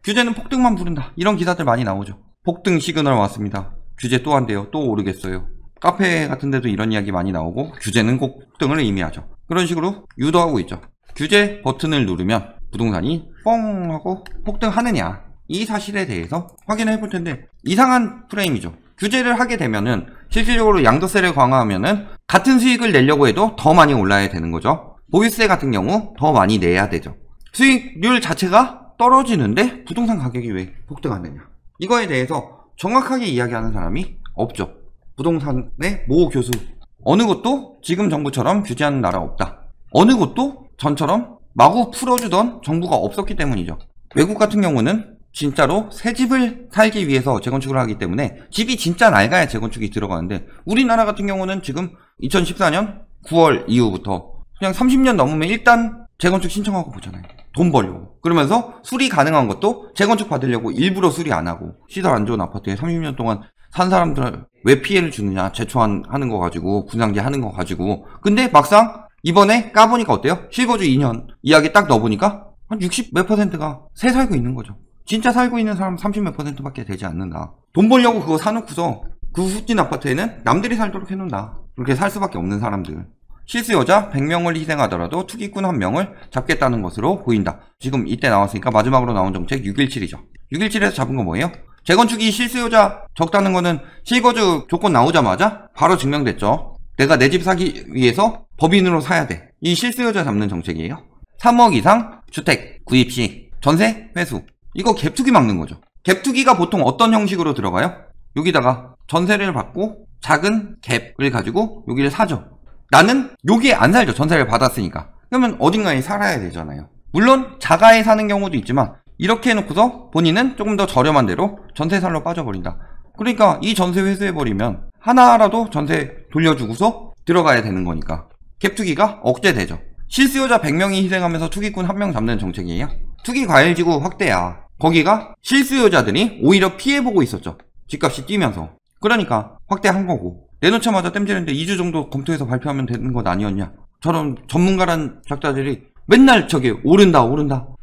규제는 폭등만 부른다. 이런 기사들 많이 나오죠. 폭등 시그널 왔습니다. 규제 또 한대요. 또 오르겠어요. 카페 같은 데도 이런 이야기 많이 나오고 규제는 꼭 폭등을 의미하죠. 그런 식으로 유도하고 있죠. 규제 버튼을 누르면 부동산이 뻥 하고 폭등하느냐, 이 사실에 대해서 확인을 해볼 텐데, 이상한 프레임이죠. 규제를 하게 되면은 실질적으로 양도세를 강화하면은 같은 수익을 내려고 해도 더 많이 올라야 되는 거죠. 보유세 같은 경우 더 많이 내야 되죠. 수익률 자체가 떨어지는데 부동산 가격이 왜 폭등하느냐, 이거에 대해서 정확하게 이야기하는 사람이 없죠. 부동산의 모 교수, 어느 곳도 지금 정부처럼 규제하는 나라 없다. 어느 곳도 전처럼 마구 풀어주던 정부가 없었기 때문이죠. 외국 같은 경우는 진짜로 새 집을 살기 위해서 재건축을 하기 때문에 집이 진짜 낡아야 재건축이 들어가는데, 우리나라 같은 경우는 지금 2014년 9월 이후부터 그냥 30년 넘으면 일단 재건축 신청하고 보잖아요. 돈 벌려고. 그러면서 수리 가능한 것도 재건축 받으려고 일부러 수리 안 하고, 시설 안 좋은 아파트에 30년 동안 산 사람들 왜 피해를 주느냐, 재초안하는 거 가지고, 분양제 하는 거 가지고. 근데 막상 이번에 까보니까 어때요? 실거주 2년 이야기 딱 넣어보니까 한 60 몇 %가 새 살고 있는 거죠. 진짜 살고 있는 사람 30 몇 % 밖에 되지 않는다. 돈 벌려고 그거 사놓고서 그 후진 아파트에는 남들이 살도록 해놓는다. 그렇게 살 수밖에 없는 사람들. 실수요자 100명을 희생하더라도 투기꾼 1명을 잡겠다는 것으로 보인다. 지금 이때 나왔으니까 마지막으로 나온 정책 617이죠. 617에서 잡은 거 뭐예요? 재건축이 실수요자 적다는 거는 실거주 조건 나오자마자 바로 증명됐죠. 내가 내 집 사기 위해서 법인으로 사야 돼. 이 실수요자 잡는 정책이에요. 3억 이상 주택 구입 시 전세 회수. 이거 갭투기 막는 거죠. 갭투기가 보통 어떤 형식으로 들어가요? 여기다가 전세를 받고 작은 갭을 가지고 여기를 사죠. 나는 여기에 안 살죠. 전세를 받았으니까. 그러면 어딘가에 살아야 되잖아요. 물론 자가에 사는 경우도 있지만 이렇게 해놓고서 본인은 조금 더 저렴한 데로 전세살로 빠져버린다. 그러니까 이 전세 회수해버리면 하나라도 전세 돌려주고서 들어가야 되는 거니까 갭투기가 억제되죠. 실수요자 100명이 희생하면서 투기꾼 1명 잡는 정책이에요. 투기 과열지구 확대야. 거기가 실수요자들이 오히려 피해보고 있었죠. 집값이 뛰면서. 그러니까 확대한 거고, 내놓자마자 땜질했는데 2주 정도 검토해서 발표하면 되는 것 아니었냐. 저런 전문가란 작자들이 맨날 저기 오른다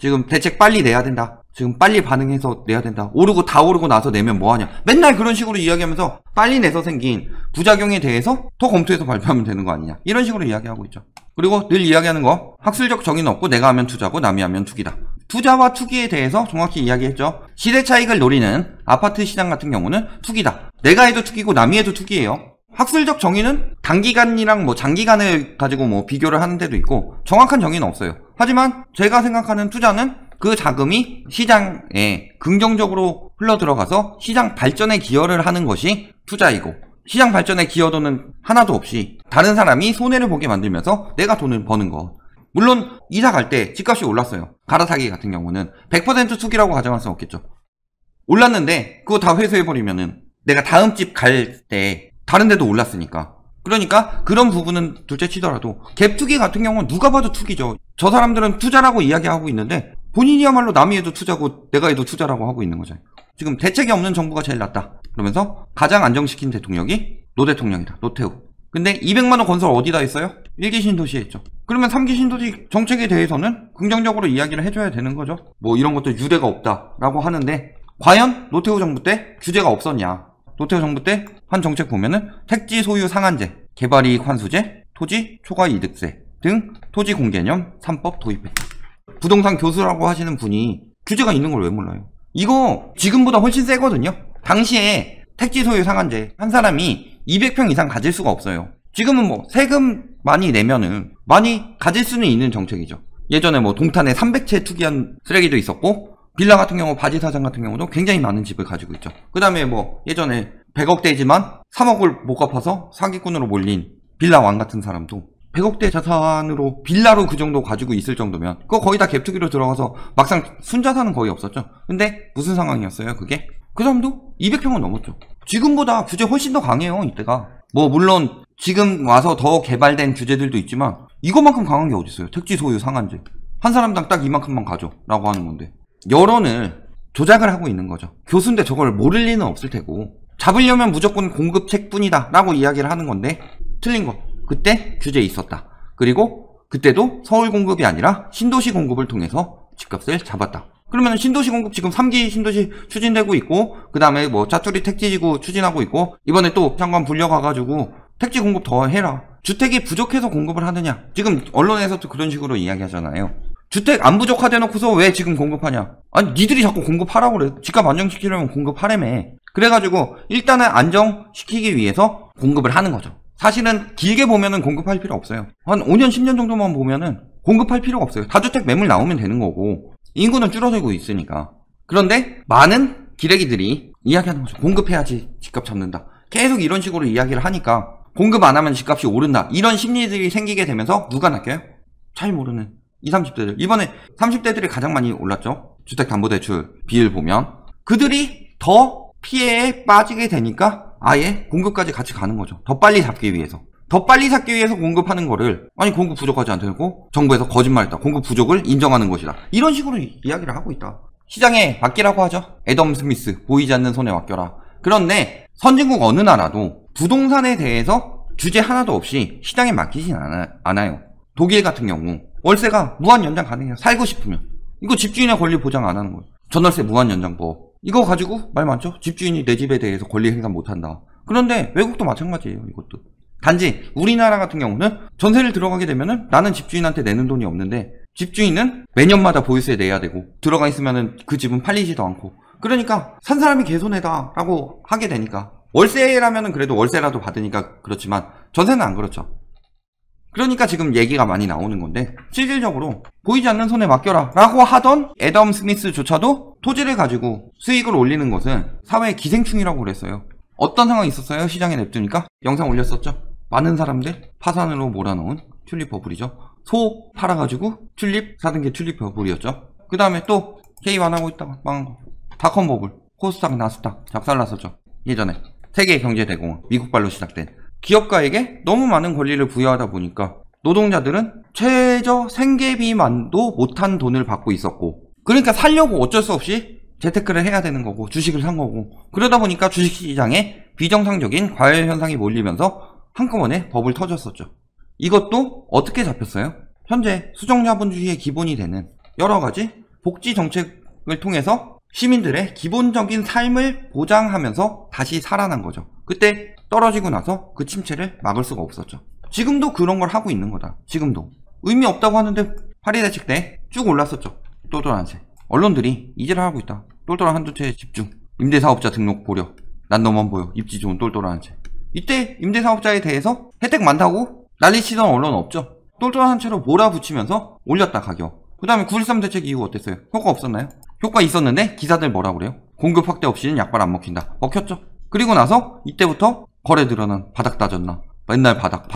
지금 대책 빨리 내야 된다, 지금 빨리 반응해서 내야 된다, 오르고 다 오르고 나서 내면 뭐하냐, 맨날 그런 식으로 이야기하면서 빨리 내서 생긴 부작용에 대해서 더 검토해서 발표하면 되는 거 아니냐, 이런 식으로 이야기하고 있죠. 그리고 늘 이야기하는 거, 학술적 정의는 없고 내가 하면 투자고 남이 하면 투기다. 투자와 투기에 대해서 정확히 이야기했죠. 시대 차익을 노리는 아파트 시장 같은 경우는 투기다. 내가 해도 투기고 남이 해도 투기예요. 학술적 정의는 단기간이랑 뭐 장기간을 가지고 뭐 비교를 하는 데도 있고 정확한 정의는 없어요. 하지만 제가 생각하는 투자는 그 자금이 시장에 긍정적으로 흘러 들어가서 시장 발전에 기여를 하는 것이 투자이고, 시장 발전에 기여도는 하나도 없이 다른 사람이 손해를 보게 만들면서 내가 돈을 버는 것. 물론 이사 갈 때 집값이 올랐어요. 갈아타기 같은 경우는 100% 투기라고 가정할 수는 없겠죠. 올랐는데 그거 다 회수해버리면은 내가 다음 집 갈 때 다른 데도 올랐으니까. 그러니까 그런 부분은 둘째 치더라도 갭투기 같은 경우는 누가 봐도 투기죠. 저 사람들은 투자라고 이야기하고 있는데 본인이야말로 남이 해도 투자고 내가 해도 투자라고 하고 있는 거잖아요. 지금 대책이 없는 정부가 제일 낫다 그러면서 가장 안정시킨 대통령이 노 대통령이다. 노태우. 근데 200만원 건설 어디다 했어요? 1기 신도시에 했죠. 그러면 3기 신도시 정책에 대해서는 긍정적으로 이야기를 해줘야 되는 거죠. 뭐 이런 것도 유례가 없다라고 하는데, 과연 노태우 정부 때 규제가 없었냐. 노태우 정부 때 한 정책 보면은 택지 소유 상한제, 개발이익 환수제, 토지 초과 이득세 등 토지 공개념 3법 도입했다. 부동산 교수라고 하시는 분이 규제가 있는 걸 왜 몰라요? 이거 지금보다 훨씬 세거든요. 당시에 택지 소유 상한제, 한 사람이 200평 이상 가질 수가 없어요. 지금은 뭐 세금 많이 내면은 많이 가질 수는 있는 정책이죠. 예전에 뭐 동탄에 300채 투기한 쓰레기도 있었고, 빌라 같은 경우, 바지 사장 같은 경우도 굉장히 많은 집을 가지고 있죠. 그 다음에 뭐 예전에 100억대지만 3억을 못 갚아서 사기꾼으로 몰린 빌라 왕 같은 사람도 100억대 자산으로 빌라로 그 정도 가지고 있을 정도면 그거 거의 다 갭투기로 들어가서 막상 순자산은 거의 없었죠. 근데 무슨 상황이었어요 그게? 그 사람도 200평은 넘었죠. 지금보다 규제 훨씬 더 강해요 이때가. 뭐 물론 지금 와서 더 개발된 규제들도 있지만 이것만큼 강한 게 어딨어요. 택지 소유 상한제. 한 사람당 딱 이만큼만 가져 라고 하는 건데, 여론을 조작을 하고 있는 거죠. 교수인데 저걸 모를 리는 없을 테고, 잡으려면 무조건 공급책뿐이다 라고 이야기를 하는 건데 틀린 거. 그때 규제 있었다. 그리고 그때도 서울 공급이 아니라 신도시 공급을 통해서 집값을 잡았다. 그러면 신도시 공급 지금 3기 신도시 추진되고 있고, 그 다음에 뭐 짜투리 택지지구 추진하고 있고, 이번에 또 장관 불려가가지고 택지 공급 더 해라. 주택이 부족해서 공급을 하느냐. 지금 언론에서도 그런 식으로 이야기하잖아요. 주택 안 부족하대 놓고서 왜 지금 공급하냐. 아니 니들이 자꾸 공급하라고 그래. 집값 안정시키려면 공급하라며. 그래가지고 일단은 안정시키기 위해서 공급을 하는 거죠. 사실은 길게 보면은 공급할 필요 없어요. 한 5년 10년 정도만 보면은 공급할 필요가 없어요. 다주택 매물 나오면 되는 거고 인구는 줄어들고 있으니까. 그런데 많은 기레기들이 이야기하는 거죠. 공급해야지 집값 잡는다. 계속 이런 식으로 이야기를 하니까 공급 안 하면 집값이 오른다. 이런 심리들이 생기게 되면서 누가 낚여요? 잘 모르는 20, 30대들. 이번에 30대들이 가장 많이 올랐죠. 주택담보대출 비율 보면. 그들이 더 피해에 빠지게 되니까 아예 공급까지 같이 가는 거죠. 더 빨리 잡기 위해서. 더 빨리 잡기 위해서 공급하는 거를 아니 공급 부족하지 않다고 정부에서 거짓말했다. 공급 부족을 인정하는 것이다. 이런 식으로 이야기를 하고 있다. 시장에 맡기라고 하죠. 애덤 스미스 보이지 않는 손에 맡겨라. 그런데 선진국 어느 나라도 부동산에 대해서 규제 하나도 없이 시장에 맡기진 않아요. 독일 같은 경우 월세가 무한 연장 가능해요. 살고 싶으면. 이거 집주인의 권리 보장 안 하는 거예요. 전월세 무한 연장법. 이거 가지고 말 많죠? 집주인이 내 집에 대해서 권리 행사 못한다. 그런데 외국도 마찬가지예요. 이것도. 단지 우리나라 같은 경우는 전세를 들어가게 되면은 나는 집주인한테 내는 돈이 없는데 집주인은 매년마다 보유세 내야 되고 들어가 있으면은 그 집은 팔리지도 않고 그러니까 산 사람이 개손해다 라고 하게 되니까 월세라면은 그래도 월세라도 받으니까 그렇지만 전세는 안 그렇죠. 그러니까 지금 얘기가 많이 나오는 건데 실질적으로 보이지 않는 손에 맡겨라 라고 하던 애덤 스미스조차도 토지를 가지고 수익을 올리는 것은 사회의 기생충이라고 그랬어요. 어떤 상황이 있었어요? 시장에 냅두니까? 영상 올렸었죠? 많은 사람들 파산으로 몰아넣은 튤립 버블이죠. 소 팔아가지고 튤립 사든 게 튤립 버블이었죠. 그 다음에 또 개입 안 하고 있다가 망한 거 닷컴 버블, 코스닥, 나스닥 작살났었죠. 예전에 세계 경제대공황 미국발로 시작된 기업가에게 너무 많은 권리를 부여하다 보니까 노동자들은 최저 생계비만도 못한 돈을 받고 있었고 그러니까 살려고 어쩔 수 없이 재테크를 해야 되는 거고 주식을 산 거고 그러다 보니까 주식시장에 비정상적인 과열 현상이 몰리면서 한꺼번에 버블 터졌었죠. 이것도 어떻게 잡혔어요? 현재 수정자본주의의 기본이 되는 여러가지 복지 정책을 통해서 시민들의 기본적인 삶을 보장하면서 다시 살아난 거죠. 그때 떨어지고 나서 그 침체를 막을 수가 없었죠. 지금도 그런 걸 하고 있는 거다. 지금도. 의미 없다고 하는데 파리대책 때 쭉 올랐었죠. 똘똘한 새. 언론들이 이제를 하고 있다. 똘똘한 한두 채에 집중. 임대사업자 등록 보려. 난 너만 보여. 입지 좋은 똘똘한 새. 이때 임대사업자에 대해서 혜택 많다고 난리치던 언론 없죠. 똘똘한 한 채로 몰아붙이면서 올렸다 가격. 그 다음에 9.13 대책 이후 어땠어요? 효과 없었나요? 효과 있었는데 기사들 뭐라 그래요? 공급 확대 없이는 약발 안 먹힌다. 먹혔죠. 그리고 나서 이때부터 거래 늘어난 바닥 따졌나. 맨날 바닥.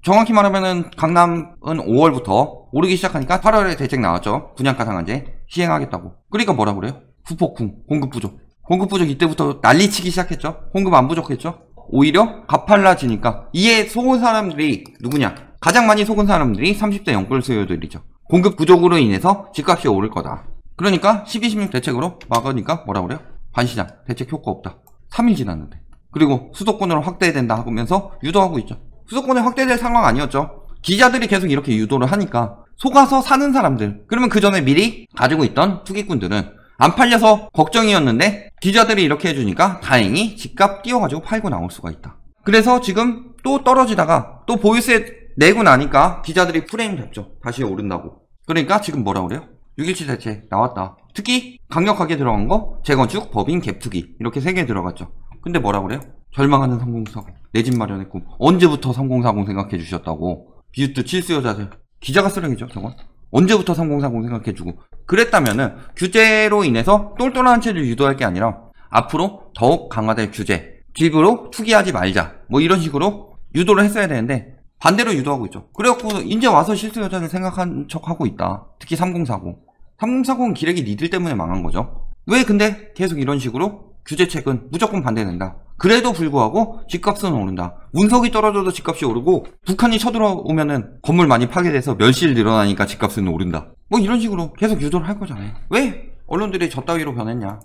정확히 말하면은 강남은 5월부터 오르기 시작하니까 8월에 대책 나왔죠. 분양가 상한제 시행하겠다고. 그러니까 뭐라 그래요? 후폭풍, 공급 부족. 공급 부족 이때부터 난리치기 시작했죠. 공급 안 부족했죠. 오히려 가팔라지니까 이에 속은 사람들이 누구냐? 가장 많이 속은 사람들이 30대 영끌 수요들이죠. 공급 부족으로 인해서 집값이 오를 거다. 그러니까 12, 16 대책으로 막으니까 뭐라 그래요? 반시장 대책 효과 없다. 3일 지났는데. 그리고 수도권으로 확대된다 하면서 유도하고 있죠. 수도권에 확대될 상황 아니었죠. 기자들이 계속 이렇게 유도를 하니까 속아서 사는 사람들, 그러면 그 전에 미리 가지고 있던 투기꾼들은 안 팔려서 걱정이었는데 기자들이 이렇게 해주니까 다행히 집값 띄워가지고 팔고 나올 수가 있다. 그래서 지금 또 떨어지다가 또 보유세 내고 나니까 기자들이 프레임 잡죠. 다시 오른다고. 그러니까 지금 뭐라 그래요? 6.17 대책 나왔다. 특히 강력하게 들어간 거 재건축, 법인, 갭투기 이렇게 3개 들어갔죠. 근데 뭐라 그래요? 절망하는 3040 내 집 마련의 꿈. 언제부터 3040 생각해 주셨다고. 비웃듯 칠수여자들. 기자가 쓰레기죠 저건. 언제부터 3040 생각해주고. 그랬다면은 규제로 인해서 똘똘한 채를 유도할 게 아니라 앞으로 더욱 강화될 규제, 집으로 투기하지 말자 뭐 이런 식으로 유도를 했어야 되는데 반대로 유도하고 있죠. 그래갖고 이제 와서 실수여자를 생각한 척하고 있다. 특히 3040. 3040은 기레기 니들 때문에 망한 거죠. 왜 근데 계속 이런 식으로 규제책은 무조건 반대된다. 그래도 불구하고 집값은 오른다. 운석이 떨어져도 집값이 오르고 북한이 쳐들어오면은 건물 많이 파괴돼서 멸실 늘어나니까 집값은 오른다. 뭐 이런 식으로 계속 유도를 할 거잖아요. 왜 언론들이 저 따위로 변했냐.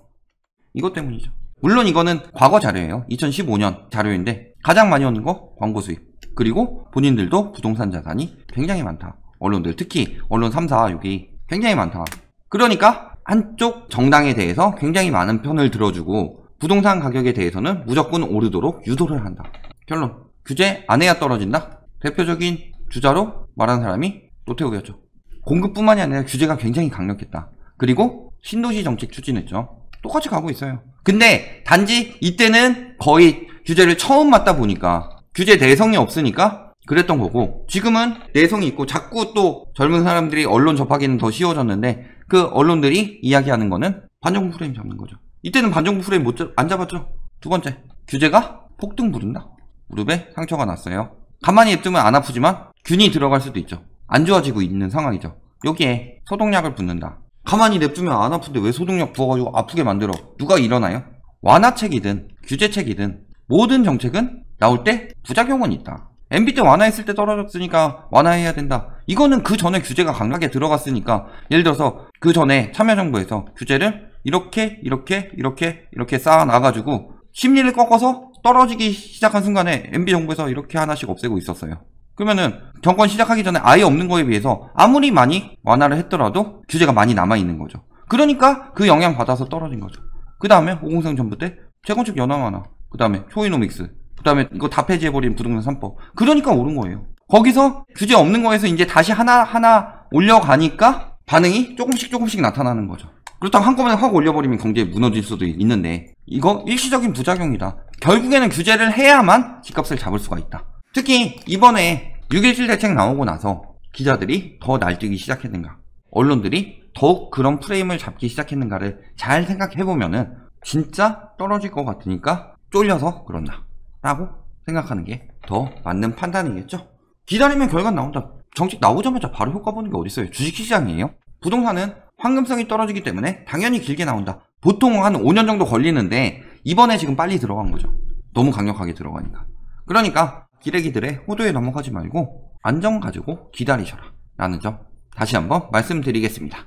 이것 때문이죠. 물론 이거는 과거 자료예요. 2015년 자료인데 가장 많이 오는 거 광고 수입. 그리고 본인들도 부동산 자산이 굉장히 많다. 언론들 특히 언론 3사 여기 굉장히 많다. 그러니까 한쪽 정당에 대해서 굉장히 많은 편을 들어주고 부동산 가격에 대해서는 무조건 오르도록 유도를 한다. 결론. 규제 안 해야 떨어진다? 대표적인 주자로 말하는 사람이 노태우였죠. 공급뿐만이 아니라 규제가 굉장히 강력했다. 그리고 신도시 정책 추진했죠. 똑같이 가고 있어요. 근데 단지 이때는 거의 규제를 처음 맞다 보니까 규제 내성이 없으니까 그랬던 거고, 지금은 내성이 있고 자꾸 또 젊은 사람들이 언론 접하기는 더 쉬워졌는데 그 언론들이 이야기하는 거는 반정부 프레임 잡는 거죠. 이때는 반정부 프레임 안 잡았죠. 두 번째, 규제가 폭등 부른다. 무릎에 상처가 났어요. 가만히 냅두면 안 아프지만 균이 들어갈 수도 있죠. 안 좋아지고 있는 상황이죠. 여기에 소독약을 붓는다. 가만히 냅두면 안 아픈데 왜 소독약 부어가지고 아프게 만들어? 누가 일어나요? 완화책이든 규제책이든 모든 정책은 나올 때 부작용은 있다. MB 때 완화했을 때 떨어졌으니까 완화해야 된다. 이거는 그 전에 규제가 강하게 들어갔으니까, 예를 들어서 그 전에 참여정부에서 규제를 이렇게 쌓아놔가지고 심리를 꺾어서 떨어지기 시작한 순간에 MB 정부에서 이렇게 하나씩 없애고 있었어요. 그러면은 정권 시작하기 전에 아예 없는 거에 비해서 아무리 많이 완화를 했더라도 규제가 많이 남아있는 거죠. 그러니까 그 영향 받아서 떨어진 거죠. 그 다음에 503 정부 때 재건축 연화 완화, 그 다음에 초이노믹스, 그 다음에 이거 다 폐지해버린 부동산 3법. 그러니까 오른 거예요. 거기서 규제 없는 거에서 이제 다시 하나 올려가니까 반응이 조금씩 나타나는 거죠. 그렇다고 한꺼번에 확 올려버리면 경제에 무너질 수도 있는데, 이거 일시적인 부작용이다. 결국에는 규제를 해야만 집값을 잡을 수가 있다. 특히 이번에 6.17 대책 나오고 나서 기자들이 더 날뛰기 시작했는가, 언론들이 더욱 그런 프레임을 잡기 시작했는가를 잘 생각해보면은 진짜 떨어질 것 같으니까 쫄려서 그런다 라고 생각하는 게 더 맞는 판단이겠죠. 기다리면 결과 나온다. 정책 나오자마자 바로 효과 보는 게 어딨어요. 주식시장이에요. 부동산은 황금성이 떨어지기 때문에 당연히 길게 나온다. 보통 한 5년 정도 걸리는데 이번에 지금 빨리 들어간 거죠. 너무 강력하게 들어가니까. 그러니까 기레기들의 호도에 넘어가지 말고 안정 가지고 기다리셔라 라는 점 다시 한번 말씀드리겠습니다.